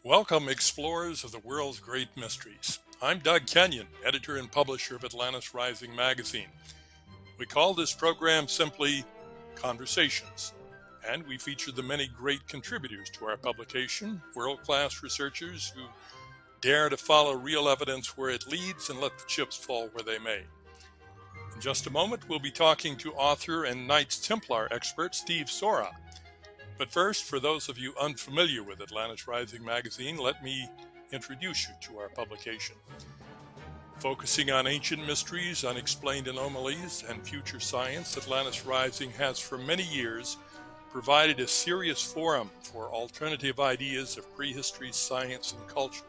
Welcome, explorers of the world's great mysteries. I'm Doug Kenyon, editor and publisher of Atlantis Rising magazine. We call this program simply Conversations, and we feature the many great contributors to our publication, world-class researchers who dare to follow real evidence where it leads and let the chips fall where they may. In just a moment, we'll be talking to author and Knights Templar expert Steve Sora. But first, for those of you unfamiliar with Atlantis Rising magazine, let me introduce you to our publication. Focusing on ancient mysteries, unexplained anomalies, and future science, Atlantis Rising has for many years provided a serious forum for alternative ideas of prehistory, science, and culture.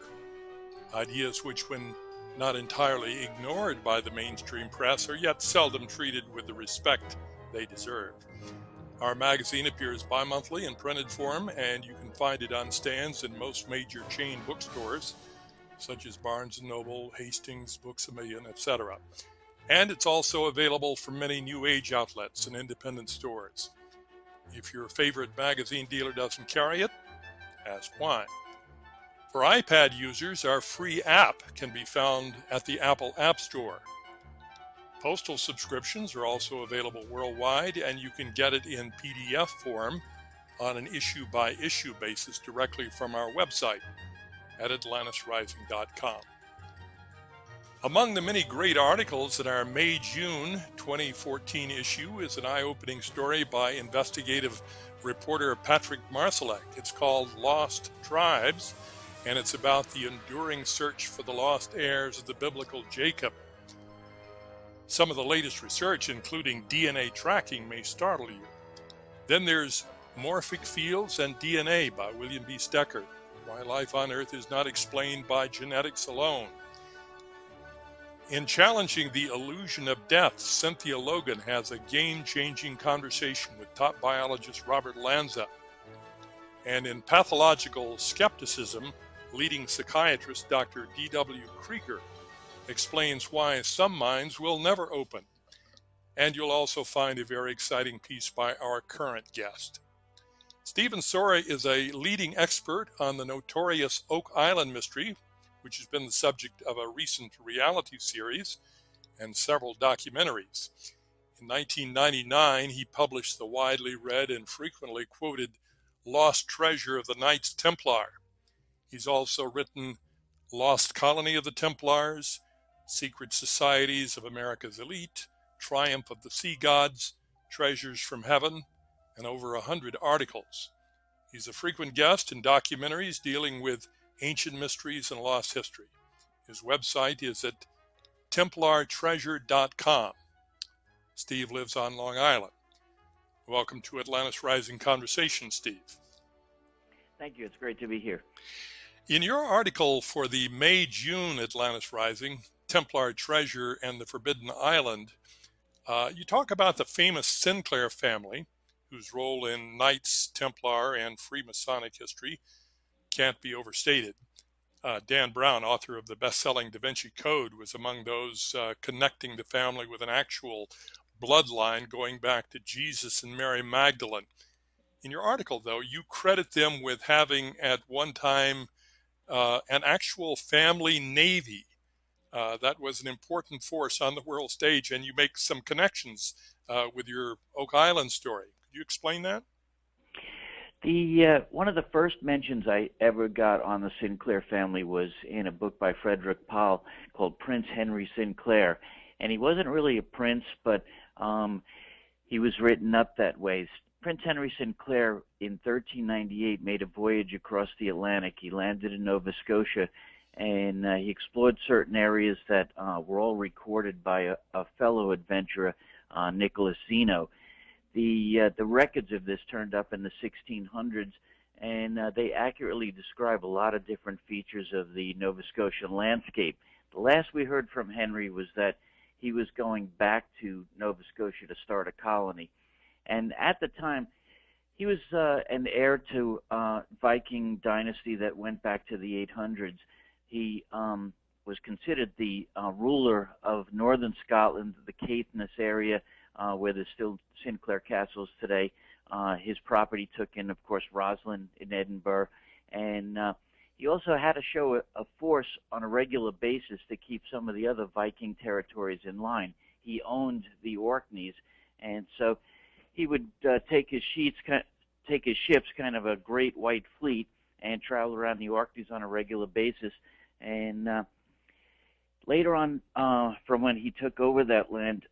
Ideas which, when not entirely ignored by the mainstream press, are yet seldom treated with the respect they deserve. Our magazine appears bi-monthly in printed form, and you can find it on stands in most major chain bookstores, such as Barnes & Noble, Hastings, Books A Million, etc. And it's also available from many New Age outlets and independent stores. If your favorite magazine dealer doesn't carry it, ask why. For iPad users, our free app can be found at the Apple App Store. Postal subscriptions are also available worldwide, and you can get it in PDF form on an issue-by-issue basis directly from our website at atlantisrising.com. Among the many great articles in our May-June 2014 issue is an eye-opening story by investigative reporter Patrick Marsalek. It's called Lost Tribes, and it's about the enduring search for the lost heirs of the biblical Jacob. Some of the latest research, including DNA tracking, may startle you. Then there's Morphic Fields and DNA by William B. Stecker, Why Life on Earth is Not Explained by Genetics Alone. In Challenging the Illusion of Death, Cynthia Logan has a game-changing conversation with top biologist Robert Lanza. And in Pathological Skepticism, leading psychiatrist Dr. D.W. Krieger explains why some minds will never open. And you'll also find a very exciting piece by our current guest. Stephen Sora is a leading expert on the notorious Oak Island mystery, which has been the subject of a recent reality series and several documentaries. In 1999, he published the widely read and frequently quoted Lost Treasure of the Knights Templar. He's also written Lost Colony of the Templars, Secret Societies of America's Elite, Triumph of the Sea Gods, Treasures from Heaven, and over 100 articles. He's a frequent guest in documentaries dealing with ancient mysteries and lost history. His website is at templartreasure.com. Steve lives on Long Island. Welcome to Atlantis Rising Conversation, Steve. Thank you. It's great to be here. In your article for the May-June Atlantis Rising, Templar Treasure and the Forbidden Island, you talk about the famous Sinclair family, whose role in Knights, Templar, and Freemasonic history can't be overstated. Dan Brown, author of the best-selling Da Vinci Code, was among those connecting the family with an actual bloodline going back to Jesus and Mary Magdalene. In your article, though, you credit them with having at one time an actual family navy. That was an important force on the world stage, and you make some connections with your Oak Island story. Could you explain that? One of the first mentions I ever got on the Sinclair family was in a book by Frederick Powell called Prince Henry Sinclair. And he wasn't really a prince, but he was written up that way. Prince Henry Sinclair in 1398 made a voyage across the Atlantic. He landed in Nova Scotia, and he explored certain areas that were all recorded by a fellow adventurer, Nicholas Zeno. The records of this turned up in the 1600s, and they accurately describe a lot of different features of the Nova Scotian landscape. The last we heard from Henry was that he was going back to Nova Scotia to start a colony. And at the time, he was an heir to a Viking dynasty that went back to the 800s. He was considered the ruler of northern Scotland, the Caithness area, where there's still Sinclair castles today. His property took in, of course, Roslin in Edinburgh, and he also had to show a force on a regular basis to keep some of the other Viking territories in line. He owned the Orkneys, and so he would take his ships, kind of a great white fleet, and travel around the Orkneys on a regular basis. And later on, from when he took over that land,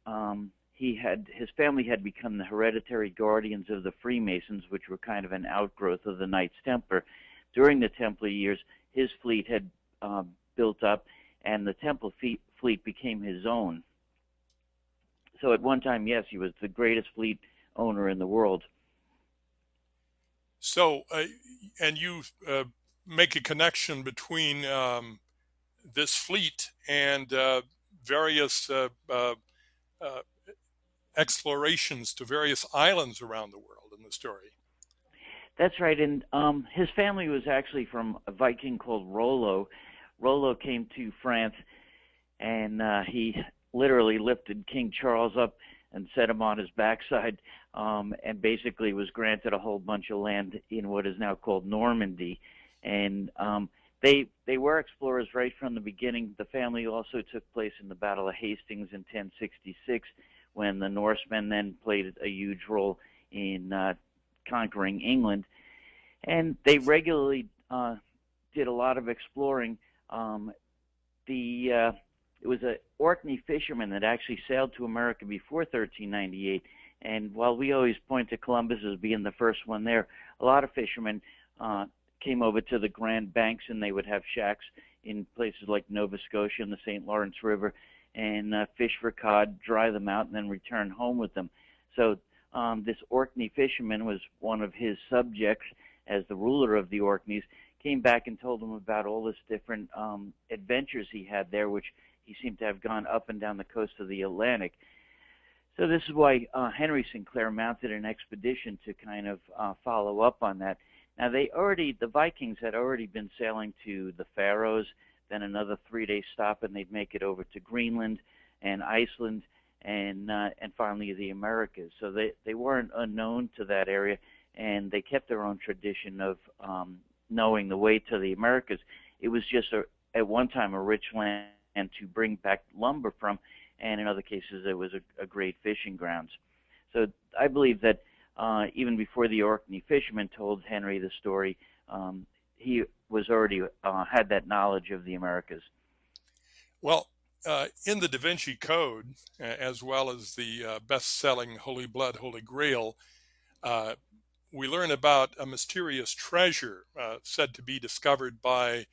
his family had become the hereditary guardians of the Freemasons, which were kind of an outgrowth of the Knights Templar. During the Templar years, his fleet had built up, and the Templar fleet became his own. So at one time, yes, he was the greatest fleet owner in the world. So, and you make a connection between this fleet and various explorations to various islands around the world in the story. That's right, and his family was actually from a Viking called Rollo. Rollo came to France, and he literally lifted King Charles up and set him on his backside, and basically was granted a whole bunch of land in what is now called Normandy. And they were explorers right from the beginning. The family also took place in the Battle of Hastings in 1066, when the Norsemen then played a huge role in conquering England. And they regularly did a lot of exploring. It was an Orkney fisherman that actually sailed to America before 1398. And while we always point to Columbus as being the first one there, a lot of fishermen came over to the Grand Banks, and they would have shacks in places like Nova Scotia and the St. Lawrence River, and fish for cod, dry them out, and then return home with them. So this Orkney fisherman was one of his subjects as the ruler of the Orkneys, came back and told him about all this different adventures he had there, which he seemed to have gone up and down the coast of the Atlantic. So this is why Henry Sinclair mounted an expedition to kind of follow up on that. Now the Vikings had already been sailing to the Faroes, then another 3-day stop, and they'd make it over to Greenland and Iceland, and finally the Americas. So they weren't unknown to that area, and they kept their own tradition of knowing the way to the Americas. It was just at one time a rich land to bring back lumber from, and in other cases it was a great fishing grounds. So I believe that even before the Orkney fisherman told Henry the story, he was already had that knowledge of the Americas. Well, in the Da Vinci Code, as well as the best-selling Holy Blood, Holy Grail, we learn about a mysterious treasure said to be discovered by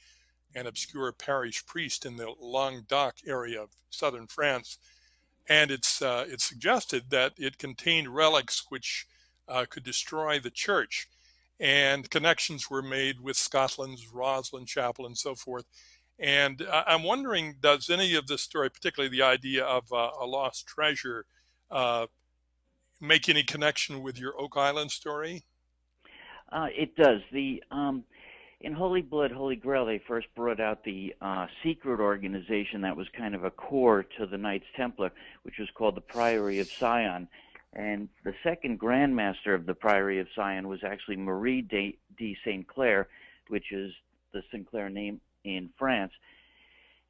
an obscure parish priest in the Languedoc area of southern France, and it's suggested that it contained relics which could destroy the church, and connections were made with Scotland's Roslin Chapel and so forth. And I'm wondering, does any of this story, particularly the idea of a lost treasure, make any connection with your Oak Island story? It does. In Holy Blood, Holy Grail, they first brought out the secret organization that was kind of a core to the Knights Templar, which was called the Priory of Sion. And the second Grand Master of the Priory of Sion was actually Marie de Sinclair, which is the Sinclair name in France.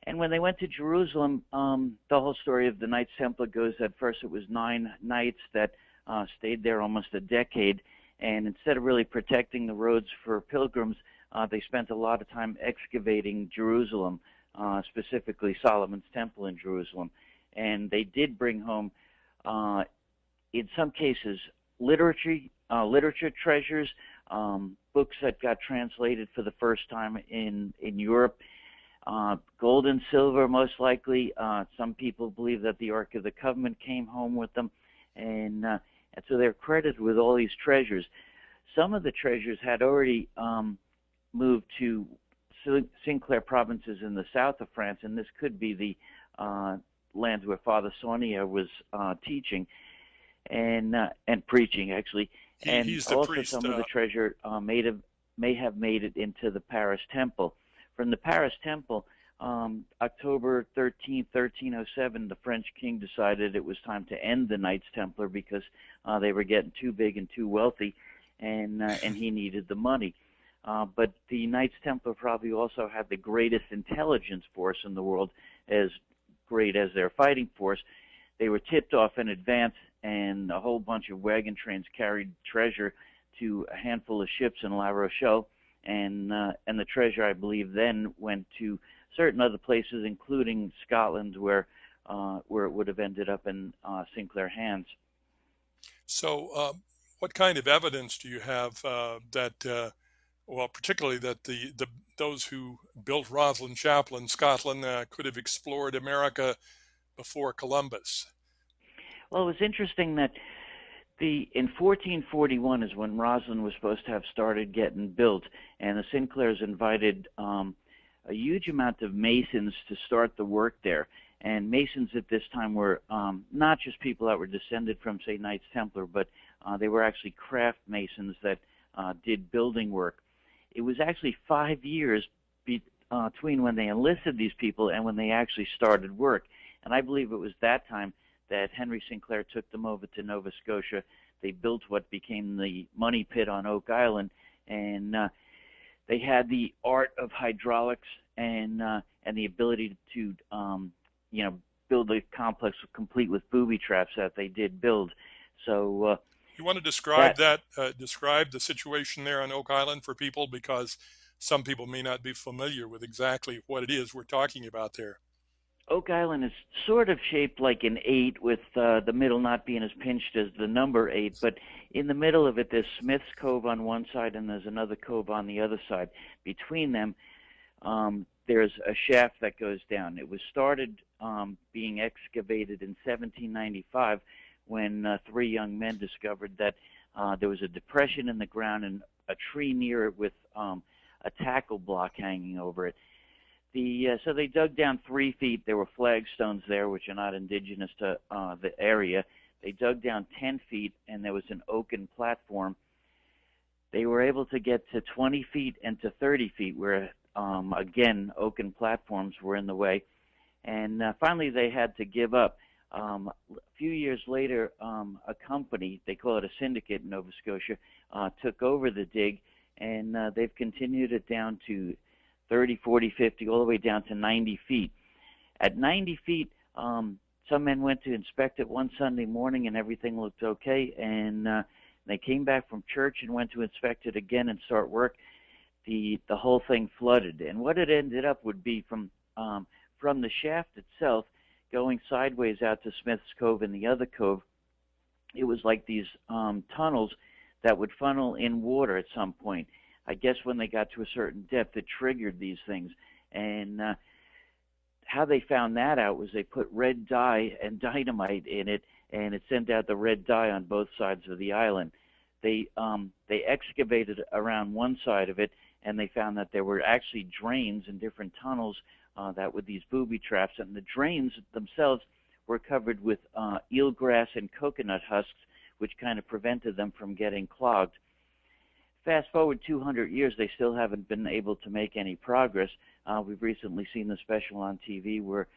And when they went to Jerusalem, the whole story of the Knights Templar goes that first it was 9 knights that stayed there almost a decade, and instead of really protecting the roads for pilgrims, they spent a lot of time excavating Jerusalem, specifically Solomon's Temple in Jerusalem. And they did bring home, in some cases, literature treasures, books that got translated for the first time in Europe, gold and silver most likely. Some people believe that the Ark of the Covenant came home with them, and so they're credited with all these treasures. Some of the treasures had already moved to Sinclair provinces in the south of France, and this could be the lands where Father Saunier was teaching and preaching, actually. He's the also priest, some of the treasure may have made it into the Paris Temple. From the Paris Temple, October 13, 1307, the French king decided it was time to end the Knights Templar because they were getting too big and too wealthy, and he needed the money. But the Knights Templar probably also had the greatest intelligence force in the world, as great as their fighting force. They were tipped off in advance, and a whole bunch of wagon trains carried treasure to a handful of ships in La Rochelle, and the treasure, I believe, then went to certain other places, including Scotland, where it would have ended up in Sinclair hands. So, what kind of evidence do you have that, well, particularly that those who built Rosslyn Chapel in Scotland could have explored America before Columbus? Well, it was interesting that in 1441 is when Rosslyn was supposed to have started getting built, and the Sinclairs invited a huge amount of Masons to start the work there. And Masons at this time were not just people that were descended from, say, Knights Templar, but they were actually craft Masons that did building work. It was actually 5 years between when they enlisted these people and when they actually started work. And I believe it was that time that Henry Sinclair took them over to Nova Scotia. They built what became the money pit on Oak Island, and they had the art of hydraulics and the ability to build a complex complete with booby traps that they did build. So you want to describe describe the situation there on Oak Island for people, because some people may not be familiar with exactly what it is we're talking about there. Oak Island is sort of shaped like an 8, with the middle not being as pinched as the number 8, but in the middle of it there's Smith's Cove on one side and there's another cove on the other side. Between them there's a shaft that goes down. It was started being excavated in 1795 when 3 young men discovered that there was a depression in the ground and a tree near it with a tackle block hanging over it. So they dug down 3 feet. There were flagstones there, which are not indigenous to the area. They dug down 10 feet, and there was an oaken platform. They were able to get to 20 feet and to 30 feet, where, again, oaken platforms were in the way. And finally, they had to give up. A few years later, a company, they call it a syndicate in Nova Scotia, took over the dig, and they've continued it down to 30, 40, 50, all the way down to 90 feet. At 90 feet, some men went to inspect it one Sunday morning and everything looked okay, and they came back from church and went to inspect it again and start work. The whole thing flooded, and what it ended up would be from the shaft itself going sideways out to Smith's Cove and the other cove. It was like these tunnels that would funnel in water at some point. I guess when they got to a certain depth, it triggered these things. And how they found that out was they put red dye and dynamite in it, and it sent out the red dye on both sides of the island. They excavated around one side of it, and they found that there were actually drains and different tunnels that were these booby traps, and the drains themselves were covered with eelgrass and coconut husks, which kind of prevented them from getting clogged. Fast forward 200 years, they still haven't been able to make any progress. We've recently seen the special on TV where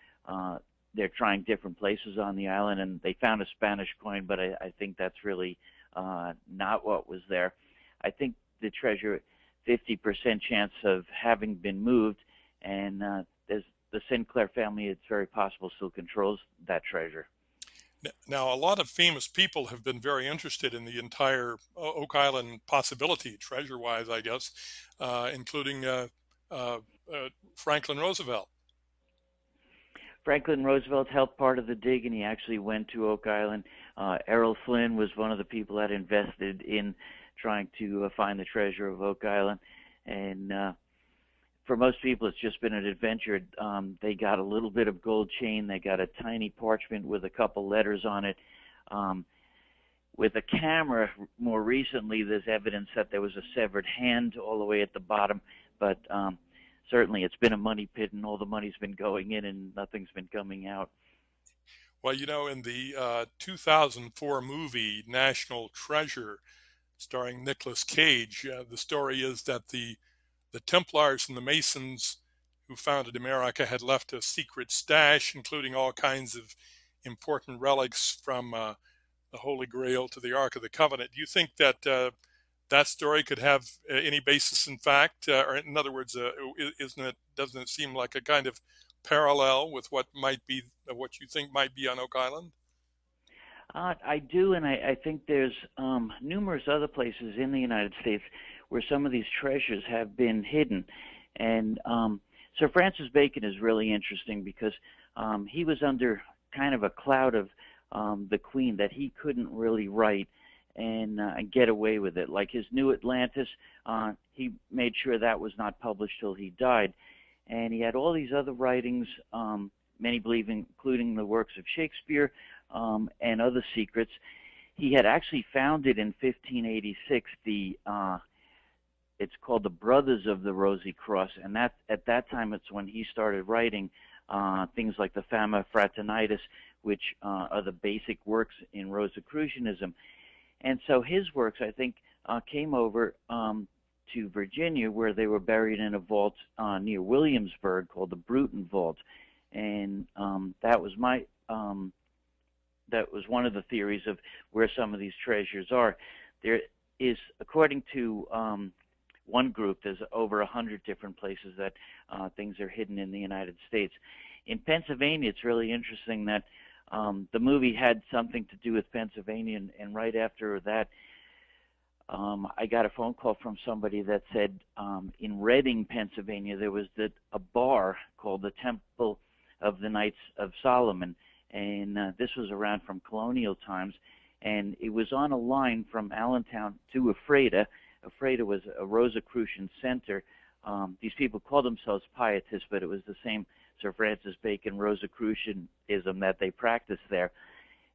they're trying different places on the island, and they found a Spanish coin, but I think that's really not what was there. I think the treasure, 50% chance of having been moved, and there's the Sinclair family, it's very possible, still controls that treasure. Now, a lot of famous people have been very interested in the entire Oak Island possibility, treasure-wise, I guess, including Franklin Roosevelt. Franklin Roosevelt helped part of the dig, and he actually went to Oak Island. Errol Flynn was one of the people that invested in trying to find the treasure of Oak Island. And for most people, it's just been an adventure. They got a little bit of gold chain. They got a tiny parchment with a couple letters on it. With a camera, more recently, there's evidence that there was a severed hand all the way at the bottom. But certainly, it's been a money pit, and all the money's been going in, and nothing's been coming out. Well, you know, in the 2004 movie National Treasure, starring Nicolas Cage, the story is that the Templars and the Masons who founded America had left a secret stash, including all kinds of important relics from the Holy Grail to the Ark of the Covenant. Do you think that that story could have any basis in fact, or in other words, doesn't it seem like a kind of parallel with what might be, what you think might be on Oak Island? I do, and I think there's numerous other places in the United States where some of these treasures have been hidden. And Sir Francis Bacon is really interesting because he was under kind of a cloud of the Queen that he couldn't really write and get away with it. Like his New Atlantis, he made sure that was not published till he died. And he had all these other writings, many believe including the works of Shakespeare and other secrets. He had actually founded in 1586 it's called the Brothers of the Rosy Cross, and that at that time it's when he started writing things like the Fama Fraternitas, which are the basic works in Rosicrucianism. And so his works, I think, came over to Virginia, where they were buried in a vault near Williamsburg called the Bruton Vault. And that was one of the theories of where some of these treasures are. There is, according to one group, there's over 100 different places that things are hidden in the United States. In Pennsylvania, it's really interesting that the movie had something to do with Pennsylvania, and right after that, I got a phone call from somebody that said in Reading, Pennsylvania, there was a bar called the Temple of the Knights of Solomon, and this was around from colonial times, and it was on a line from Allentown to Ephrata. Ephrata was a Rosicrucian center. These people called themselves Pietists, but it was the same Sir Francis Bacon Rosicrucianism that they practiced there.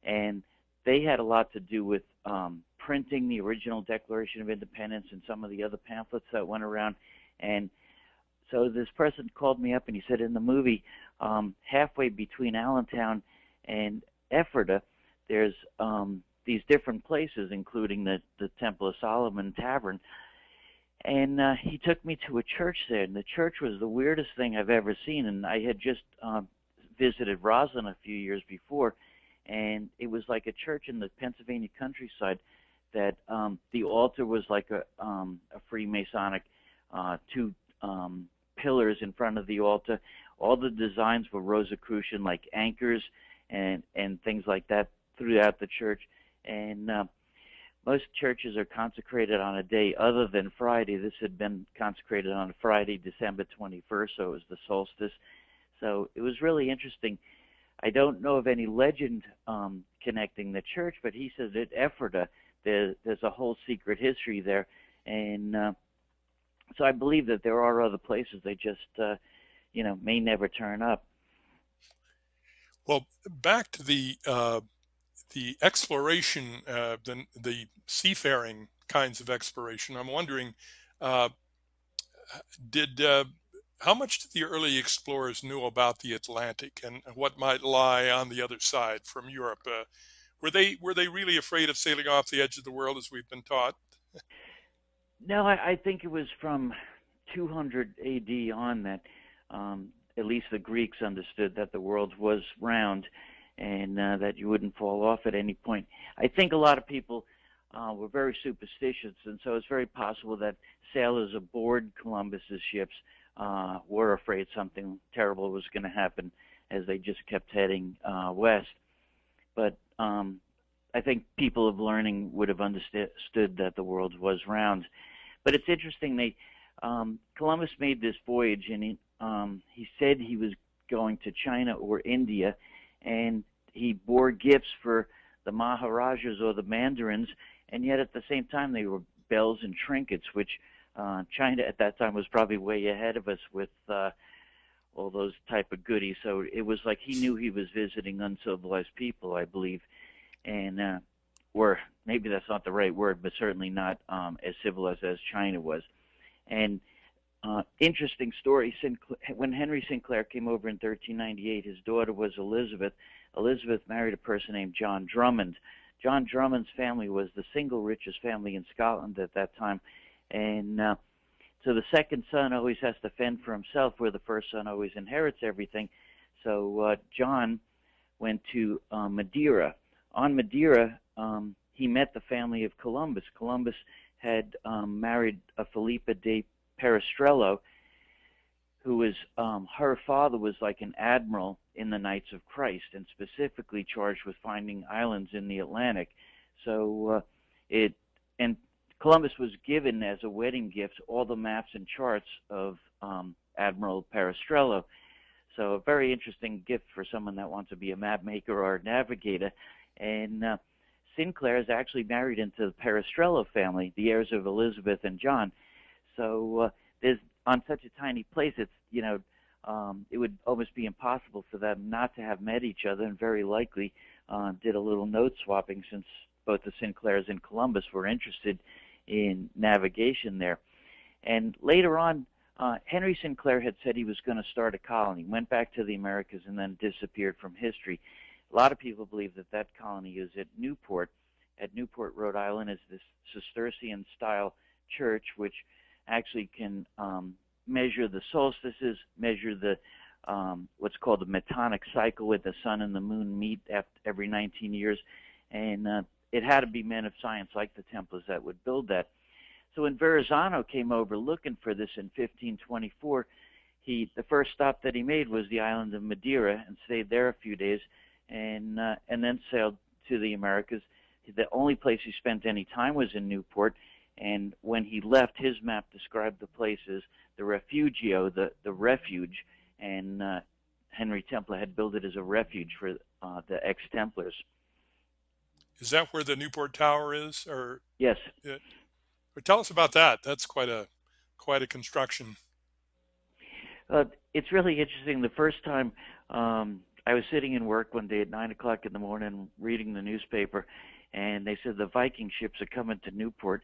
And they had a lot to do with printing the original Declaration of Independence and some of the other pamphlets that went around. And so this person called me up and he said, in the movie, halfway between Allentown and Ephrata, there's these different places, including the Temple of Solomon Tavern. And he took me to a church there, and the church was the weirdest thing I've ever seen. And I had just visited Roslyn a few years before, and it was like a church in the Pennsylvania countryside that the altar was like a Freemasonic, two pillars in front of the altar. All the designs were Rosicrucian, like anchors and things like that throughout the church. And most churches are consecrated on a day other than Friday. This had been consecrated on Friday, December 21st, so it was the solstice. So it was really interesting. I don't know of any legend connecting the church, but he says at Ephrata there's a whole secret history there. And so I believe that there are other places. They just, may never turn up. Well, back to the exploration, the seafaring kinds of exploration. I'm wondering, how much did the early explorers know about the Atlantic and what might lie on the other side from Europe? Were they really afraid of sailing off the edge of the world as we've been taught? No, I think it was from 200 AD on that at least the Greeks understood that the world was round, and that you wouldn't fall off at any point. I think a lot of people were very superstitious, and so it's very possible that sailors aboard Columbus's ships were afraid something terrible was going to happen as they just kept heading west. But I think people of learning would have understood that the world was round. But it's interesting, Columbus made this voyage, and he said he was going to China or India, and he bore gifts for the Maharajas or the Mandarins, and yet at the same time they were bells and trinkets, which China at that time was probably way ahead of us with all those type of goodies. So it was like he knew he was visiting uncivilized people, I believe, and or maybe that's not the right word, but certainly not as civilized as China was. And interesting story, when Henry Sinclair came over in 1398, his daughter was Elizabeth. Elizabeth married a person named John Drummond. John Drummond's family was the single richest family in Scotland at that time. And so the second son always has to fend for himself, where the first son always inherits everything. So John went to Madeira. On Madeira, he met the family of Columbus. Columbus had married a Felipa de Perestrello, who was, her father was like an admiral in the Knights of Christ, and specifically charged with finding islands in the Atlantic. So and Columbus was given as a wedding gift all the maps and charts of Admiral Perestrello. So a very interesting gift for someone that wants to be a map maker or a navigator. And Sinclair is actually married into the Perestrello family, the heirs of Elizabeth and John. So there's, on such a tiny place, it's, you know, it would almost be impossible for them not to have met each other, and very likely did a little note swapping, since both the Sinclairs and Columbus were interested in navigation there. And later on, Henry Sinclair had said he was going to start a colony, went back to the Americas, and then disappeared from history. A lot of people believe that that colony is at Newport. At Newport, Rhode Island, is this Cistercian-style church, which actually can measure the solstices, measure the what's called the Metonic cycle, where the sun and the moon meet every 19 years. And it had to be men of science like the Templars that would build that. So when Verrazano came over looking for this in 1524, the first stop that he made was the island of Madeira, and stayed there a few days, and then sailed to the Americas. The only place he spent any time was in Newport, and when he left, his map described the place as the Refugio, the refuge, and Henry Templar had built it as a refuge for the ex-Templars. Is that where the Newport Tower is? Or yes. Tell us about that. That's quite a construction. It's really interesting. The first time I was sitting in work one day at 9 o'clock in the morning reading the newspaper, and they said the Viking ships are coming to Newport.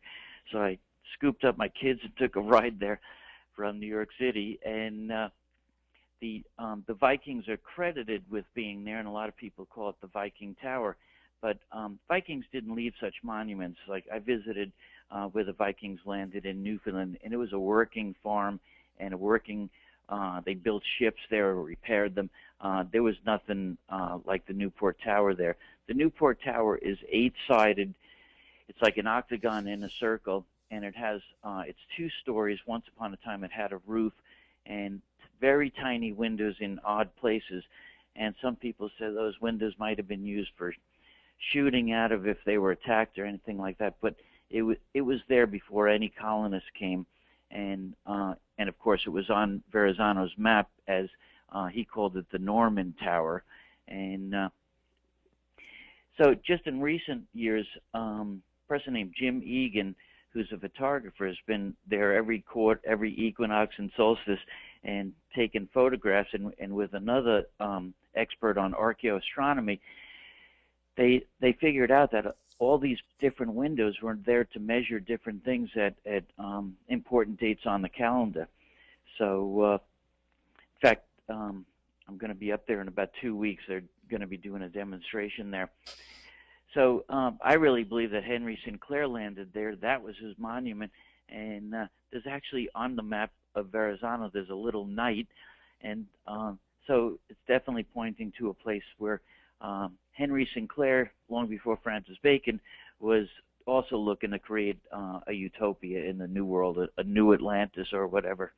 So I scooped up my kids and took a ride there from New York City. And the Vikings are credited with being there, and a lot of people call it the Viking Tower. But Vikings didn't leave such monuments. Like, I visited where the Vikings landed in Newfoundland, and it was a working farm and a working, they built ships there or repaired them. There was nothing like the Newport Tower there. The Newport Tower is 8-sided. It's like an octagon in a circle, and it has, it's 2 stories. Once upon a time it had a roof and very tiny windows in odd places. And some people say those windows might have been used for shooting out of if they were attacked or anything like that. But it was there before any colonists came. And of course it was on Verrazano's map as he called it the Norman Tower. And so just in recent years, a person named Jim Egan, who's a photographer, has been there every equinox and solstice and taken photographs. And with another expert on archaeoastronomy, they figured out that all these different windows were there to measure different things at important dates on the calendar. So, in fact, I'm going to be up there in about 2 weeks. They're going to be doing a demonstration there. So I really believe that Henry Sinclair landed there. That was his monument. And there's actually on the map of Verrazano, there's a little knight. And so it's definitely pointing to a place where Henry Sinclair, long before Francis Bacon, was also looking to create a utopia in the New World, a new Atlantis or whatever.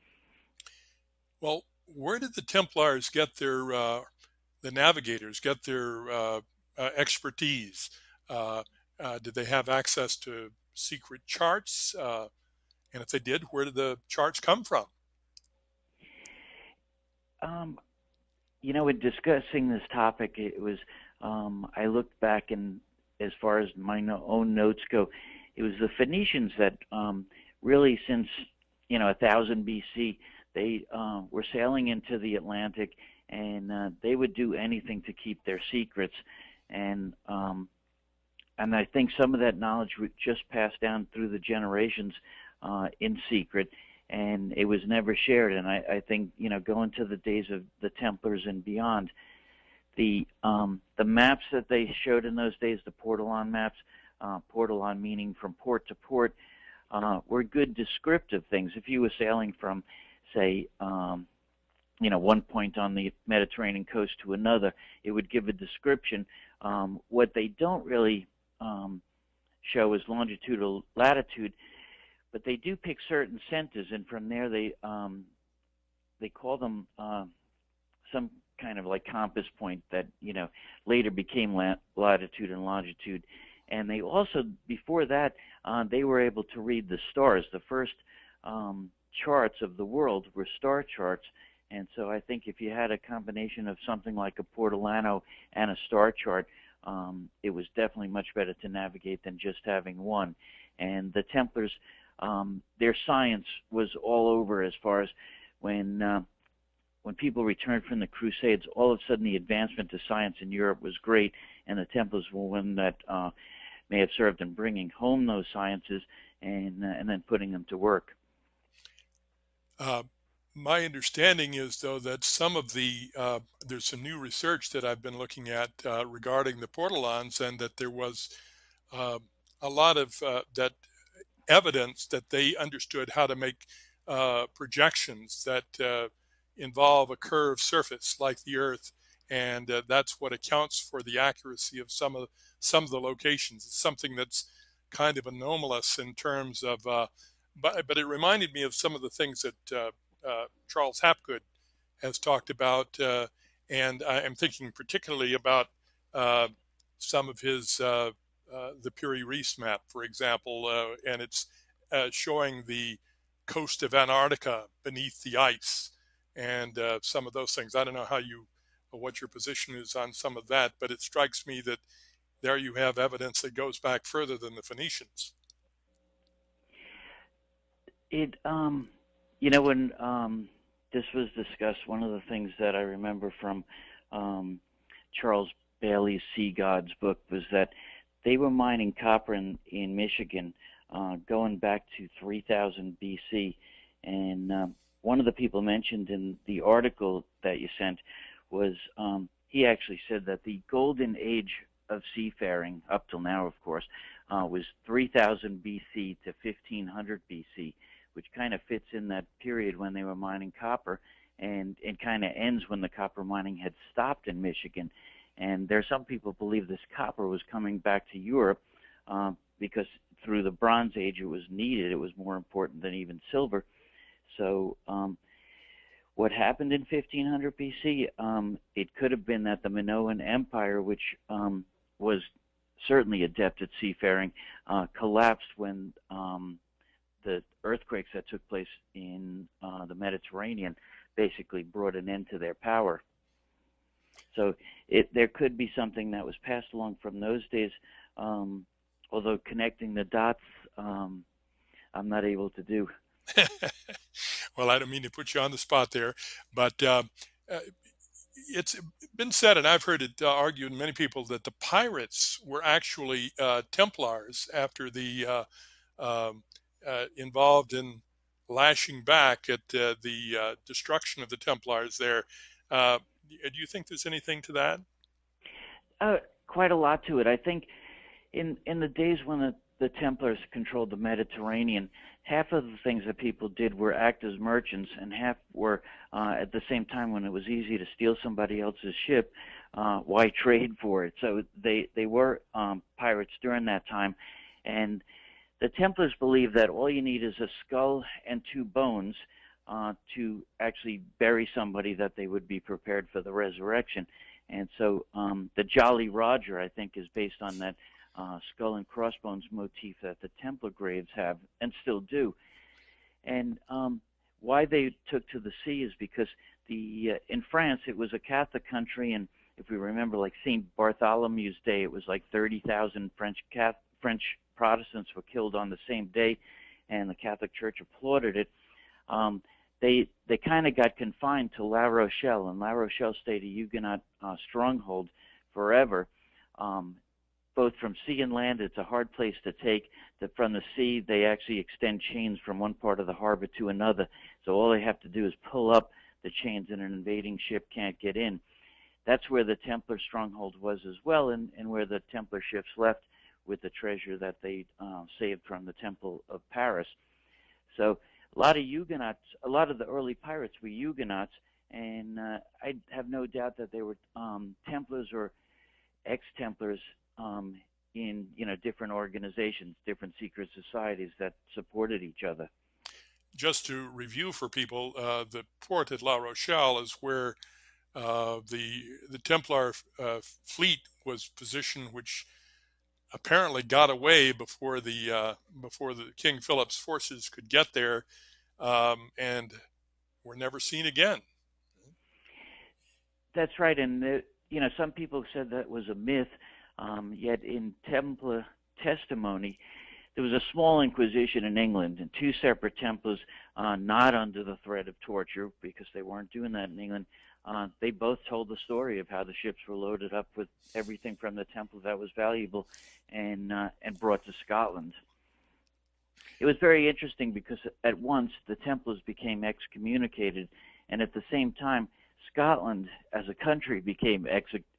Well, where did the Templars get their, the navigators, get their expertise? Did they have access to secret charts? And if they did, where did the charts come from? You know, in discussing this topic, it was, I looked back, and as far as my own notes go, it was the Phoenicians that really since, 1000 BC, they were sailing into the Atlantic, and they would do anything to keep their secrets. And I think some of that knowledge would just pass down through the generations in secret, and it was never shared. And I think, going to the days of the Templars and beyond, the maps that they showed in those days, the portolan maps, portolan meaning from port to port, were good descriptive things. If you were sailing from, say, one point on the Mediterranean coast to another, it would give a description. What they don't really show is longitudinal latitude. but they do pick certain centers, and from there they call them some kind of like compass point that, you know, later became latitude and longitude. And they also, before that, they were able to read the stars. The first charts of the world were star charts. And so I think if you had a combination of something like a Portolano and a star chart, it was definitely much better to navigate than just having one. And the Templars, their science was all over, as far as when people returned from the Crusades, all of a sudden the advancement of science in Europe was great, and the Templars were one that may have served in bringing home those sciences and then putting them to work. My understanding is, though, that some of the there's some new research that I've been looking at regarding the Portolans, and that there was a lot of that evidence that they understood how to make projections that involve a curved surface like the Earth, and that's what accounts for the accuracy of some of the locations. It's something that's kind of anomalous in terms of, but it reminded me of some of the things that Charles Hapgood has talked about, and I'm thinking particularly about some of his the Piri-Reis map, for example, and it's showing the coast of Antarctica beneath the ice, and some of those things. I don't know what your position is on some of that, but it strikes me that there you have evidence that goes back further than the Phoenicians. It, you know, when this was discussed, one of the things that I remember from Charles Bailey's Sea Gods book was that they were mining copper in Michigan going back to 3000 BC, and one of the people mentioned in the article that you sent was he actually said that the golden age of seafaring, up till now, of course, was 3000 BC to 1500 BC, which kind of fits in that period when they were mining copper, and it kind of ends when the copper mining had stopped in Michigan. And there are some people who believe this copper was coming back to Europe because through the Bronze Age it was needed. It was more important than even silver. So what happened in 1500 BC, it could have been that the Minoan Empire, which was certainly adept at seafaring, collapsed when the earthquakes that took place in the Mediterranean basically brought an end to their power. So there could be something that was passed along from those days, although connecting the dots, I'm not able to do. Well, I don't mean to put you on the spot there, but it's been said, and I've heard it argued in many people, that the pirates were actually Templars after the involved in lashing back at the destruction of the Templars there. Do you think there's anything to that? Quite a lot to it. I think in the days when the Templars controlled the Mediterranean, half of the things that people did were act as merchants, and half were at the same time, when it was easy to steal somebody else's ship, why trade for it? So they were pirates during that time. And the Templars believed that all you need is a skull and 2 bones to actually bury somebody, that they would be prepared for the resurrection. And so the Jolly Roger, I think, is based on that skull and crossbones motif that the Templar graves have and still do. And why they took to the sea is because in France it was a Catholic country, and if we remember, like St. Bartholomew's Day, it was like 30,000 French Protestants were killed on the same day, and the Catholic Church applauded it. They kind of got confined to La Rochelle, and La Rochelle stayed a Huguenot stronghold forever. Both from sea and land, it's a hard place to take. From the sea, they actually extend chains from one part of the harbor to another. So all they have to do is pull up the chains, and an invading ship can't get in. That's where the Templar stronghold was as well, and where the Templar ships left with the treasure that they saved from the Temple of Paris. So a lot of Huguenots, a lot of the early pirates were Huguenots, and I have no doubt that they were Templars or ex-Templars in different organizations, different secret societies that supported each other. Just to review for people, the port at La Rochelle is where the Templar fleet was positioned, which apparently got away before the King Philip's forces could get there, and were never seen again. That's right, and some people said that was a myth. Yet in Templar testimony, there was a small inquisition in England, and two separate Templars, not under the threat of torture, because they weren't doing that in England. They both told the story of how the ships were loaded up with everything from the Temple that was valuable, and brought to Scotland. It was very interesting because at once the Templars became excommunicated, and at the same time Scotland as a country became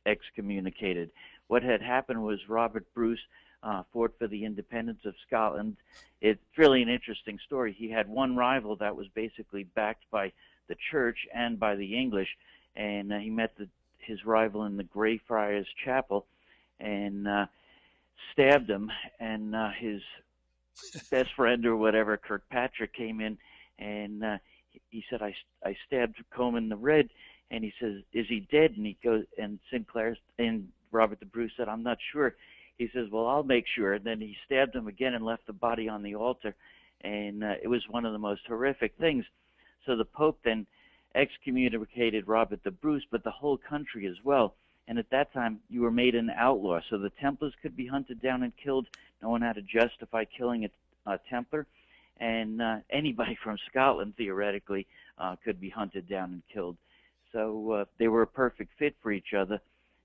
excommunicated. What had happened was Robert Bruce fought for the independence of Scotland. It's really an interesting story. He had one rival that was basically backed by the church and by the English, and he met his rival in the Greyfriars Chapel and stabbed him, and his best friend or whatever, Kirkpatrick, came in, and he said, I stabbed Comyn the Red, and he says, is he dead? And he goes, and Sinclair and Robert the Bruce said, I'm not sure. He says, well, I'll make sure. And then he stabbed him again and left the body on the altar, and it was one of the most horrific things. So the Pope then excommunicated Robert the Bruce, but the whole country as well. And at that time, you were made an outlaw, so the Templars could be hunted down and killed. No one had to justify killing a Templar, and anybody from Scotland, theoretically, could be hunted down and killed. So they were a perfect fit for each other.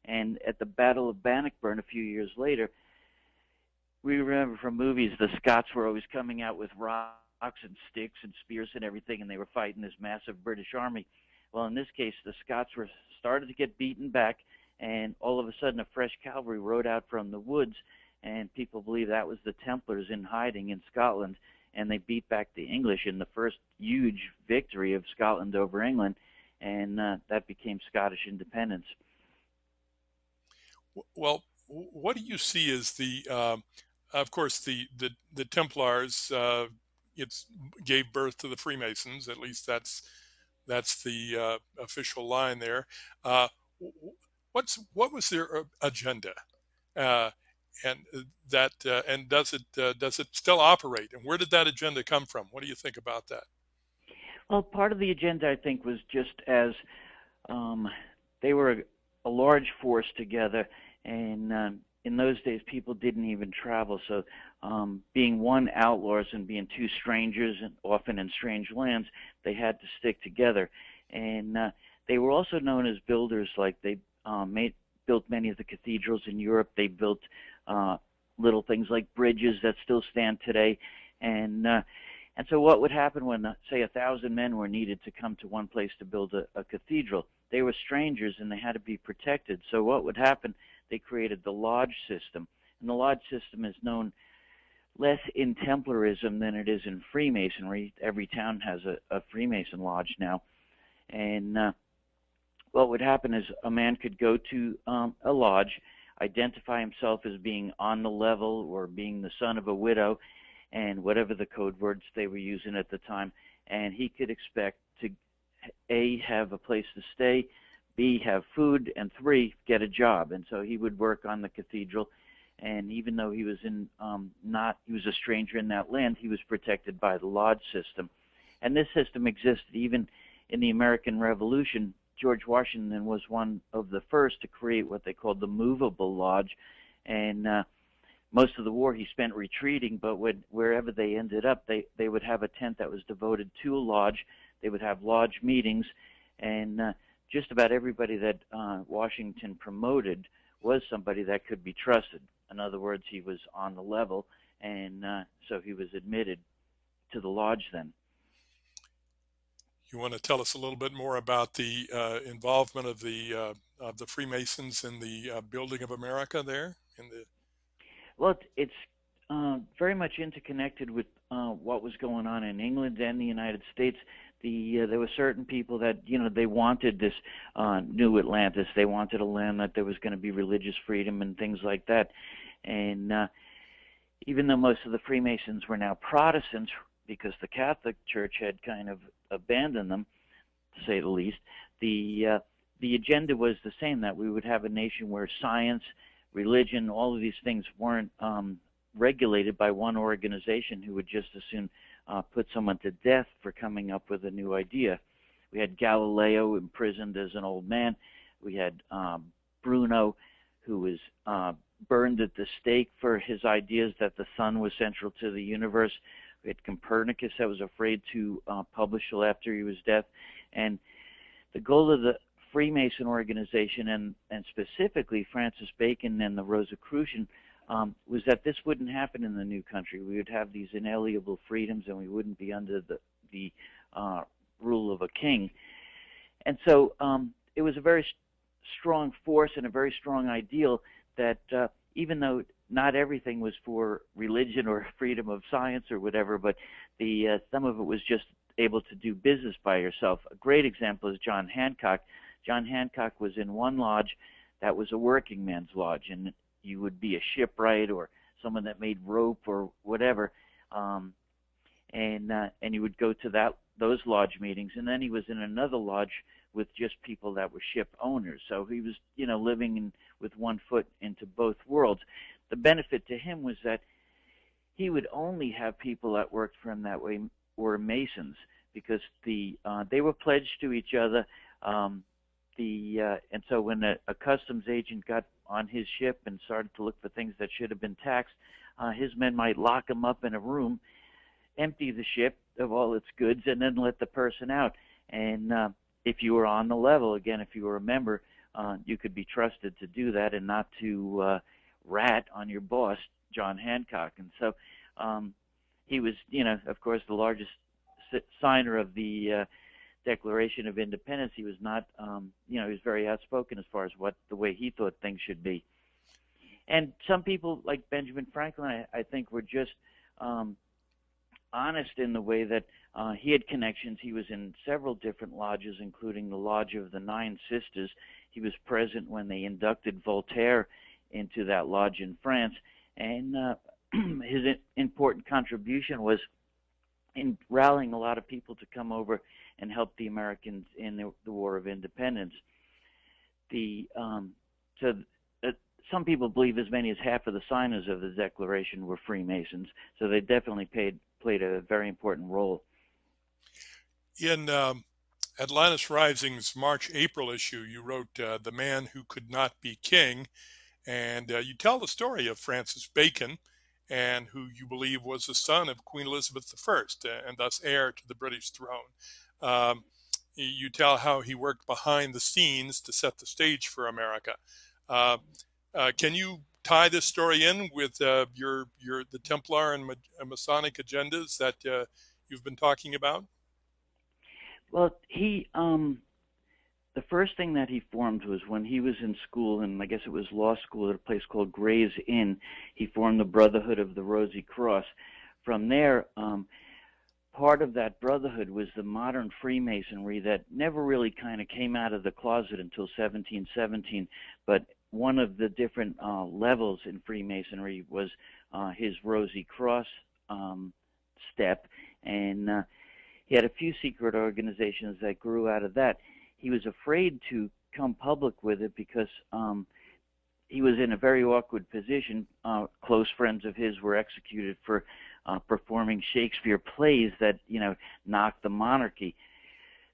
And at the Battle of Bannockburn a few years later, we remember from movies the Scots were always coming out with rocks and sticks and spears and everything, and they were fighting this massive British army. Well, in this case, the Scots were started to get beaten back, and all of a sudden a fresh cavalry rode out from the woods, and people believe that was the Templars in hiding in Scotland, and they beat back the English in the first huge victory of Scotland over England, and that became Scottish independence. Well, what do you see as of course, the Templars gave birth to the Freemasons. At least that's the official line there. What was their agenda, and does it still operate? And where did that agenda come from? What do you think about that? Well, part of the agenda, I think, was just as they were a large force together, and in those days people didn't even travel, so being one outlaws and being two strangers, and often in strange lands, they had to stick together. And they were also known as builders. Like they built many of the cathedrals in Europe. They built little things like bridges that still stand today. And so what would happen when, say, 1,000 men were needed to come to one place to build a cathedral? They were strangers and they had to be protected. So what would happen? They created the lodge system. And the lodge system is known less in Templarism than it is in Freemasonry. Every town has a Freemason lodge now. And what would happen is a man could go to a lodge, identify himself as being on the level or being the son of a widow, and whatever the code words they were using at the time, and he could expect to, A, have a place to stay, B, have food, and 3, get a job. And so he would work on the cathedral, and even though he was he was a stranger in that land, he was protected by the lodge system. And this system existed even in the American Revolution. George Washington was one of the first to create what they called the movable lodge, and most of the war he spent retreating, but wherever they ended up, they would have a tent that was devoted to a lodge. They would have lodge meetings, and just about everybody that Washington promoted was somebody that could be trusted. In other words, he was on the level, and so he was admitted to the lodge then. You want to tell us a little bit more about the involvement of the Freemasons in the building of America there? Well, it's very much interconnected with what was going on in England and the United States. There were certain people that, they wanted this new Atlantis. They wanted a land that there was going to be religious freedom and things like that. And even though most of the Freemasons were now Protestants, because the Catholic Church had kind of abandoned them, to say the least, the agenda was the same, that we would have a nation where science, religion, all of these things weren't regulated by one organization who would just as soon put someone to death for coming up with a new idea. We had Galileo imprisoned as an old man. We had Bruno, who was burned at the stake for his ideas that the sun was central to the universe. We had Copernicus that was afraid to publish till after he was dead. And the goal of the Freemason organization, and specifically Francis Bacon and the Rosicrucian, was that this wouldn't happen in the new country. We would have these inalienable freedoms, and we wouldn't be under the rule of a king. And so it was a very strong force and a very strong ideal that even though not everything was for religion or freedom of science or whatever, but some of it was just able to do business by yourself. A great example is John Hancock. John Hancock was in one lodge that was a working man's lodge, and you would be a shipwright or someone that made rope or whatever, and you would go to those lodge meetings. And then he was in another lodge with just people that were ship owners. So he was, living with one foot into both worlds. The benefit to him was that he would only have people that worked for him that way were Masons, because they were pledged to each other. And so when a customs agent got on his ship and started to look for things that should have been taxed, his men might lock him up in a room, empty the ship of all its goods, and then let the person out. And if you were on the level, again, if you were a member, you could be trusted to do that and not to rat on your boss, John Hancock. And so he was, of course, the largest signer of the Declaration of Independence. He was not, he was very outspoken as far as the way he thought things should be. And some people, like Benjamin Franklin, I think were just honest in the way that he had connections. He was in several different lodges, including the Lodge of the Nine Sisters. He was present when they inducted Voltaire into that lodge in France. And his important contribution was in rallying a lot of people to come over and help the Americans in the War of Independence. Some people believe as many as half of the signers of the Declaration were Freemasons, so they definitely played a very important role. In Atlantis Rising's March-April issue, you wrote The Man Who Could Not Be King, and you tell the story of Francis Bacon, and who you believe was the son of Queen Elizabeth I, and thus heir to the British throne. You tell how he worked behind the scenes to set the stage for America. Can you tie this story in with the Templar and Masonic agendas that you've been talking about? Well, the first thing that he formed was when he was in school, and I guess it was law school at a place called Gray's Inn. He formed the Brotherhood of the Rosy Cross. From there, part of that brotherhood was the modern Freemasonry that never really kind of came out of the closet until 1717, but one of the different levels in Freemasonry was his Rosy Cross step, and he had a few secret organizations that grew out of that. He was afraid to come public with it because he was in a very awkward position. Close friends of his were executed for performing Shakespeare plays that, knocked the monarchy.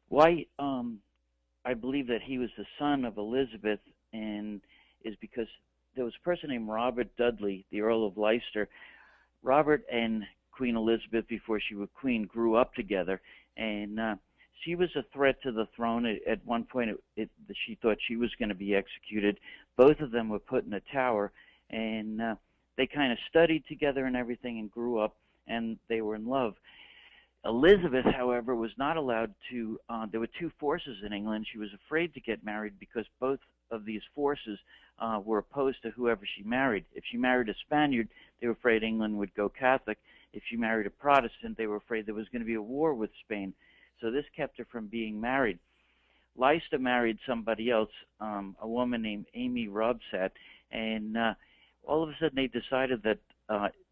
Why I believe that he was the son of Elizabeth, and is because there was a person named Robert Dudley, the Earl of Leicester. Robert and Queen Elizabeth, before she was queen, grew up together, and she was a threat to the throne. At one point, she thought she was going to be executed. Both of them were put in a tower, and they kind of studied together and everything and grew up, and they were in love. Elizabeth, however, was not allowed to, there were two forces in England. She was afraid to get married because both of these forces were opposed to whoever she married. If she married a Spaniard, they were afraid England would go Catholic. If she married a Protestant, they were afraid there was going to be a war with Spain. So this kept her from being married. Leicester married somebody else, a woman named Amy Robsat, and all of a sudden they decided that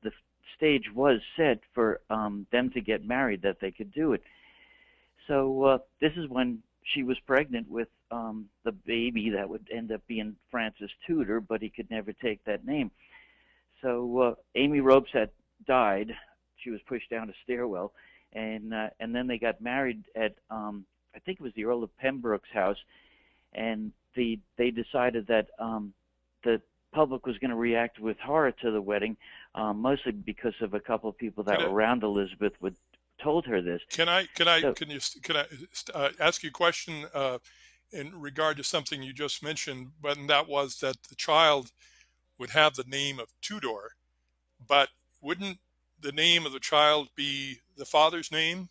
the stage was set for them to get married, that they could do it. So this is when she was pregnant with the baby that would end up being Francis Tudor, but he could never take that name. So Amy Ropes had died. She was pushed down a stairwell, and then they got married at I think it was the Earl of Pembroke's house, and they decided that the public was going to react with horror to the wedding, mostly because of a couple of people that were around Elizabeth would told her this. Can I ask you a question in regard to something you just mentioned? But that was that the child would have the name of Tudor, but wouldn't the name of the child be the father's name,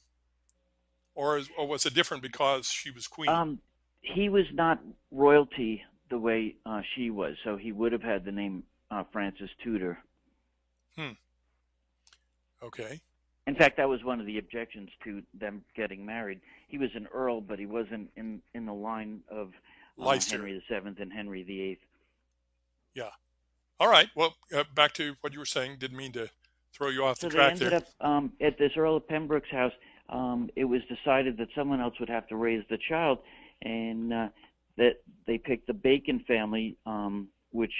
or was it different because she was queen? He was not royalty the way she was, so he would have had the name Francis Tudor. Okay. In fact, that was one of the objections to them getting married. He was an earl, but he wasn't in the line of Henry VII and Henry VIII. Yeah. All right. Well, back to what you were saying. Didn't mean to throw you off the track there. So they ended up at this Earl of Pembroke's house. It was decided that someone else would have to raise the child, and that they picked the Bacon family, which,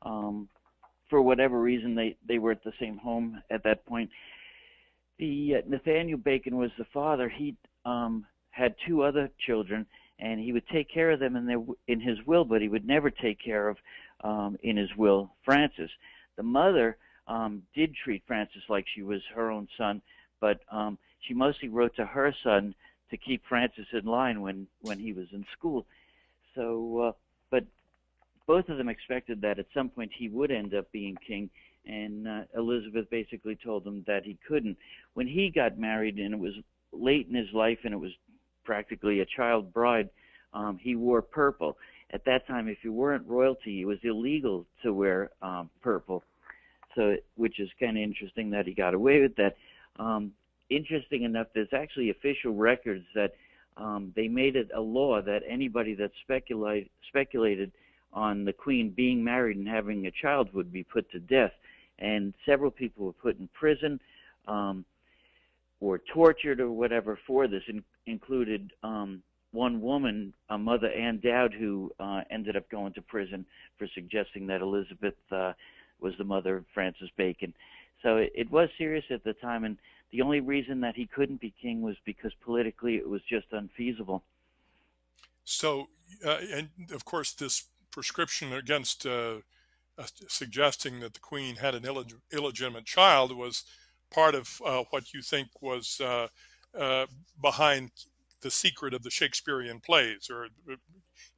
for whatever reason, they were at the same home at that point. The Nathaniel Bacon was the father. He had two other children, and he would take care of them in his will, but he would never take care of, in his will, Francis. The mother did treat Francis like she was her own son, but she mostly wrote to her son to keep Francis in line when he was in school. So, but both of them expected that at some point he would end up being king, and Elizabeth basically told him that he couldn't. When he got married, and it was late in his life, and it was practically a child bride, he wore purple. At that time, if you weren't royalty, it was illegal to wear purple. So, which is kind of interesting that he got away with that. Interesting enough, there's actually official records that they made it a law that anybody that speculated on the Queen being married and having a child would be put to death. And several people were put in prison or tortured or whatever for this, included one woman, Mother Ann Dowd, who ended up going to prison for suggesting that Elizabeth was the mother of Francis Bacon. So it was serious at the time, and the only reason that he couldn't be king was because politically it was just unfeasible. So, and of course, this prescription against suggesting that the Queen had an illegitimate child was part of what you think was behind the secret of the Shakespearean plays, or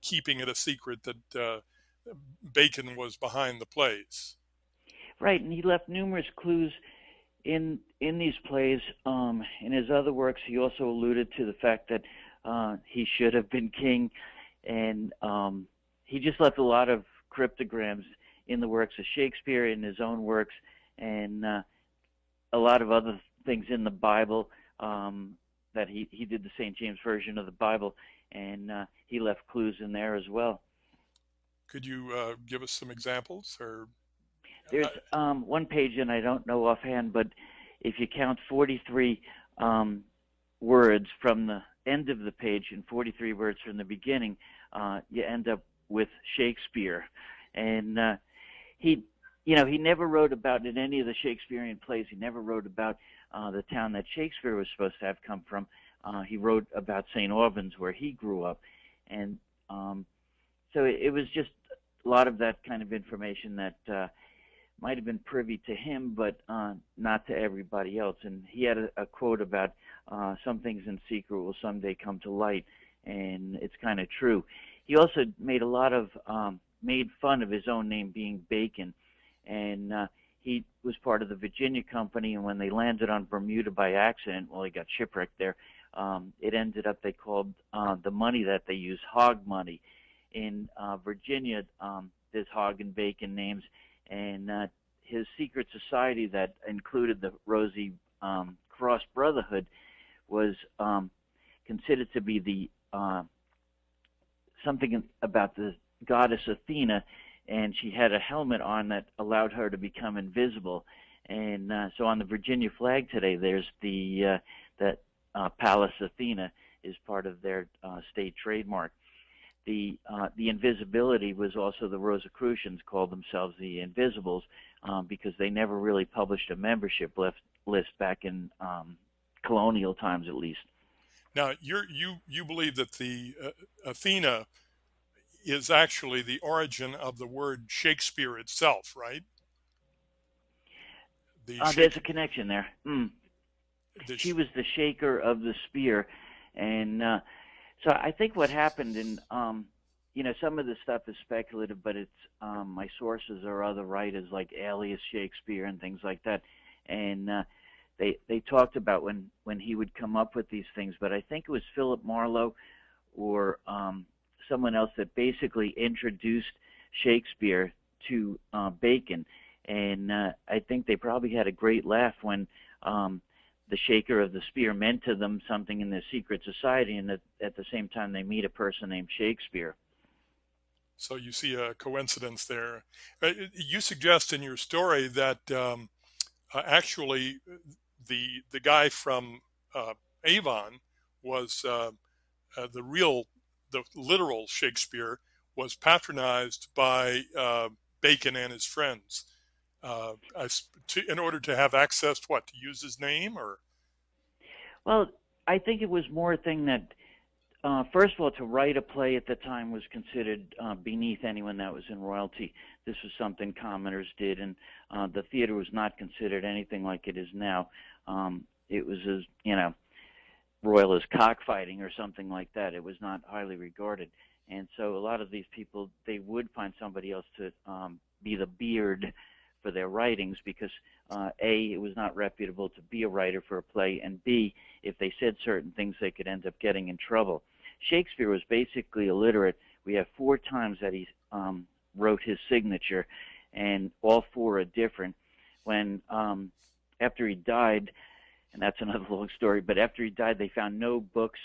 keeping it a secret that Bacon was behind the plays. Right, and he left numerous clues in these plays. In his other works, he also alluded to the fact that he should have been king, and he just left a lot of cryptograms in the works of Shakespeare, in his own works, and a lot of other things in the Bible, that he did the St. James Version of the Bible, and he left clues in there as well. Could you give us some examples? Or there's one page, and I don't know offhand, but if you count 43 words from the end of the page and 43 words from the beginning, you end up with Shakespeare. And he never wrote about, in any of the Shakespearean plays, he never wrote about the town that Shakespeare was supposed to have come from. He wrote about St. Albans, where he grew up. And so it was just a lot of that kind of information that might have been privy to him, but not to everybody else. And he had a quote about some things in secret will someday come to light, and it's kind of true. He also made a lot of made fun of his own name being Bacon, and he was part of the Virginia Company, and when they landed on Bermuda by accident, well, he got shipwrecked there. It ended up, they called the money that they used hog money. In Virginia, there's hog and bacon names, and his secret society that included the Rosy Cross Brotherhood was considered to be the something about the goddess Athena, and she had a helmet on that allowed her to become invisible. And so on the Virginia flag today, there's that Pallas Athena is part of their state trademark. The invisibility was also the Rosicrucians called themselves the Invisibles because they never really published a membership list back in colonial times, at least. Now, you believe that the Athena is actually the origin of the word Shakespeare itself, right? There's a connection there. She was the shaker of the spear, and so I think what happened, and some of the stuff is speculative, but it's my sources are other writers like Alias Shakespeare and things like that, and they talked about when he would come up with these things, but I think it was Philip Marlowe or someone else that basically introduced Shakespeare to Bacon, and I think they probably had a great laugh when the shaker of the spear meant to them something in their secret society, and at the same time they meet a person named Shakespeare. So you see a coincidence there. You suggest in your story that actually the guy from Avon was the literal Shakespeare was patronized by Bacon and his friends in order to have access to what, to use his name, or? Well, I think it was more a thing that, first of all, to write a play at the time was considered beneath anyone that was in royalty. This was something commoners did, and the theater was not considered anything like it is now. It was as, royal as cockfighting or something like that. It was not highly regarded. And so a lot of these people, they would find somebody else to be the beard for their writings because, A, it was not reputable to be a writer for a play, and B, if they said certain things, they could end up getting in trouble. Shakespeare was basically illiterate. We have 4 times that he wrote his signature, and all 4 are different. When after he died, and that's another long story, but after he died, they found no books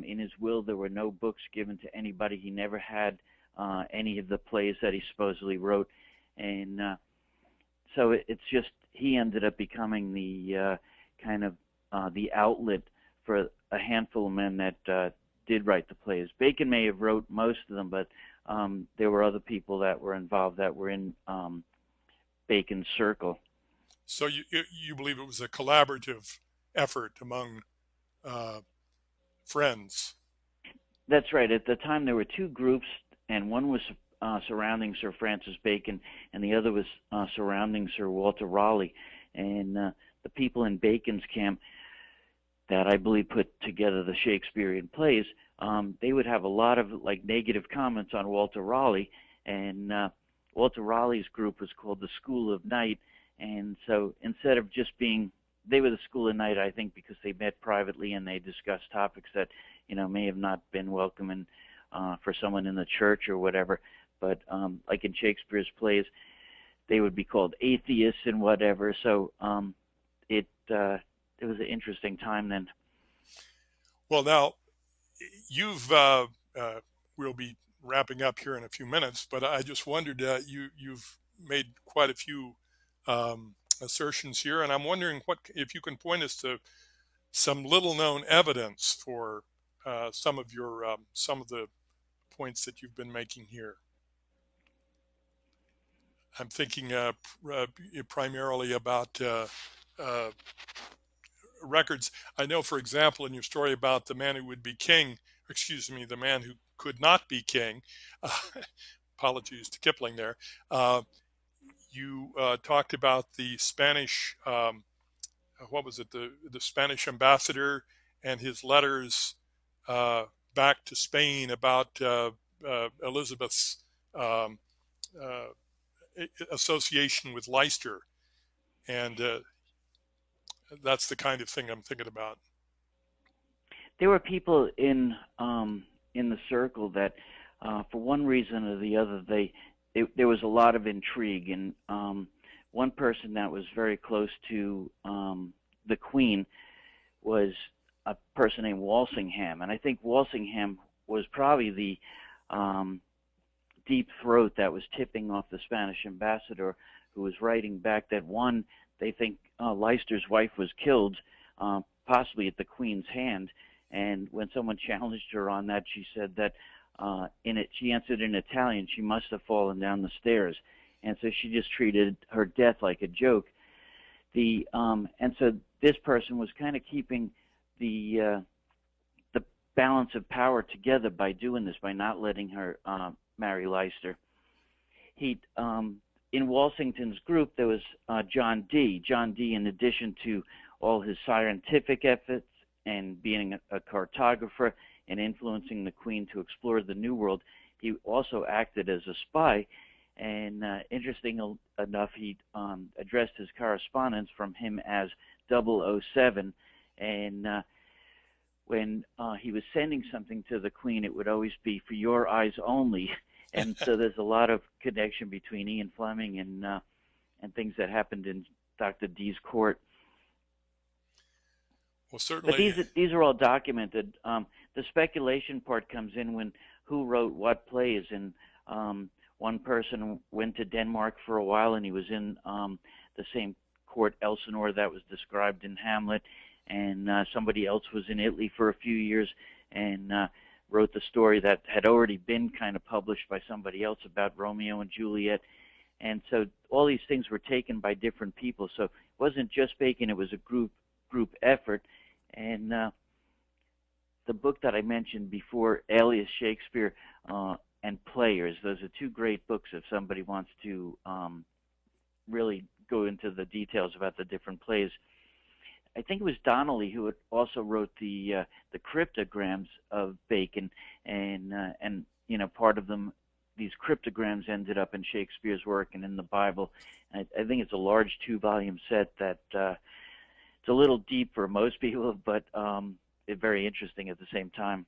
in his will. There were no books given to anybody. He never had any of the plays that he supposedly wrote, and so it's just he ended up becoming the kind of the outlet for a handful of men that did write the plays. Bacon may have wrote most of them, but there were other people that were involved that were in Bacon's circle. So you believe it was a collaborative effort among friends? That's right. At the time, there were 2 groups, and one was surrounding Sir Francis Bacon, and the other was surrounding Sir Walter Raleigh. And the people in Bacon's camp that I believe put together the Shakespearean plays, they would have a lot of negative comments on Walter Raleigh, and Walter Raleigh's group was called the School of Night. And so instead of just being, they were the School of Night, I think, because they met privately and they discussed topics that, may have not been welcome for someone in the church or whatever. But like in Shakespeare's plays, they would be called atheists and whatever. So it was an interesting time then. Well, now we'll be wrapping up here in a few minutes, but I just wondered, you've made quite a few assertions here, and I'm wondering if you can point us to some little-known evidence for some of the points that you've been making here. I'm thinking primarily about records. I know, for example, in your story about the man who would be king, the man who could not be king, apologies to Kipling there, you talked about the Spanish, what was it, the Spanish ambassador and his letters back to Spain about Elizabeth's association with Leicester. And that's the kind of thing I'm thinking about. There were people in the circle that, for one reason or the other, there was a lot of intrigue, and one person that was very close to the Queen was a person named Walsingham, and I think Walsingham was probably the deep throat that was tipping off the Spanish ambassador, who was writing back that, one, they think Leicester's wife was killed, possibly at the Queen's hand. And when someone challenged her on that, she said that she answered in Italian, she must have fallen down the stairs. And so she just treated her death like a joke. And so this person was kind of keeping the balance of power together by doing this, by not letting her marry Leicester. In Walsington's group, there was John Dee. John Dee, in addition to all his scientific efforts and being a cartographer and influencing the Queen to explore the New World, he also acted as a spy. And interesting enough, he addressed his correspondence from him as 007. And when he was sending something to the Queen, it would always be for your eyes only. And so there's a lot of connection between Ian Fleming and things that happened in Dr. Dee's court. Well, certainly. But these are all documented. The speculation part comes in when who wrote what plays. And one person went to Denmark for a while, and he was in the same court, Elsinore, that was described in Hamlet. And somebody else was in Italy for a few years and wrote the story that had already been kind of published by somebody else about Romeo and Juliet. And so all these things were taken by different people. So it wasn't just Bacon, it was a group effort. And the book that I mentioned before, Alias Shakespeare and Players, those are two great books if somebody wants to really go into the details about the different plays. I think it was Donnelly who also wrote the cryptograms of Bacon, and part of them, these cryptograms ended up in Shakespeare's work and in the Bible. I think it's a large 2-volume set that it's a little deep for most people, but it's very interesting at the same time.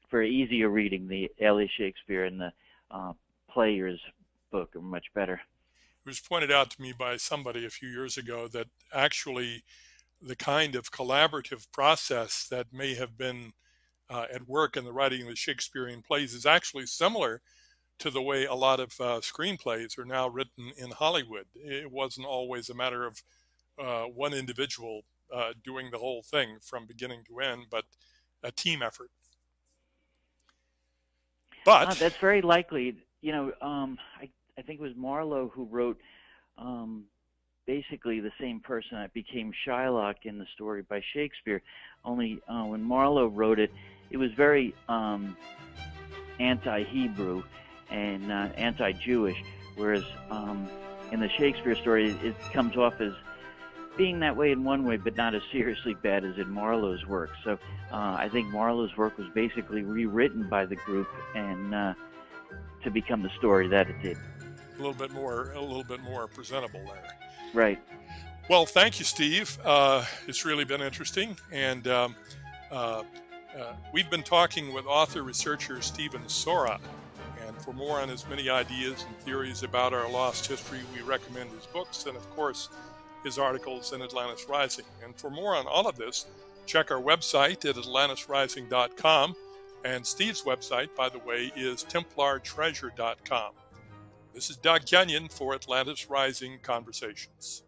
For easier reading, the Alias Shakespeare and the Players book are much better. It was pointed out to me by somebody a few years ago that actually the kind of collaborative process that may have been at work in the writing of the Shakespearean plays is actually similar to the way a lot of screenplays are now written in Hollywood. It wasn't always a matter of one individual doing the whole thing from beginning to end, but a team effort. But that's very likely. I think it was Marlowe who wrote basically the same person that became Shylock in the story by Shakespeare. Only when Marlowe wrote it, it was very anti-Hebrew and anti-Jewish, whereas in the Shakespeare story, it comes off as being that way in one way, but not as seriously bad as in Marlowe's work. So I think Marlowe's work was basically rewritten by the group and to become the story that it did. A little bit more presentable there. Right. Well, thank you, Steve. It's really been interesting, and we've been talking with author-researcher Stephen Sora. And for more on his many ideas and theories about our lost history, we recommend his books and, of course, his articles in Atlantis Rising. And for more on all of this, check our website at atlantisrising.com. And Steve's website, by the way, is templartreasure.com. This is Doug Kenyon for Atlantis Rising Conversations.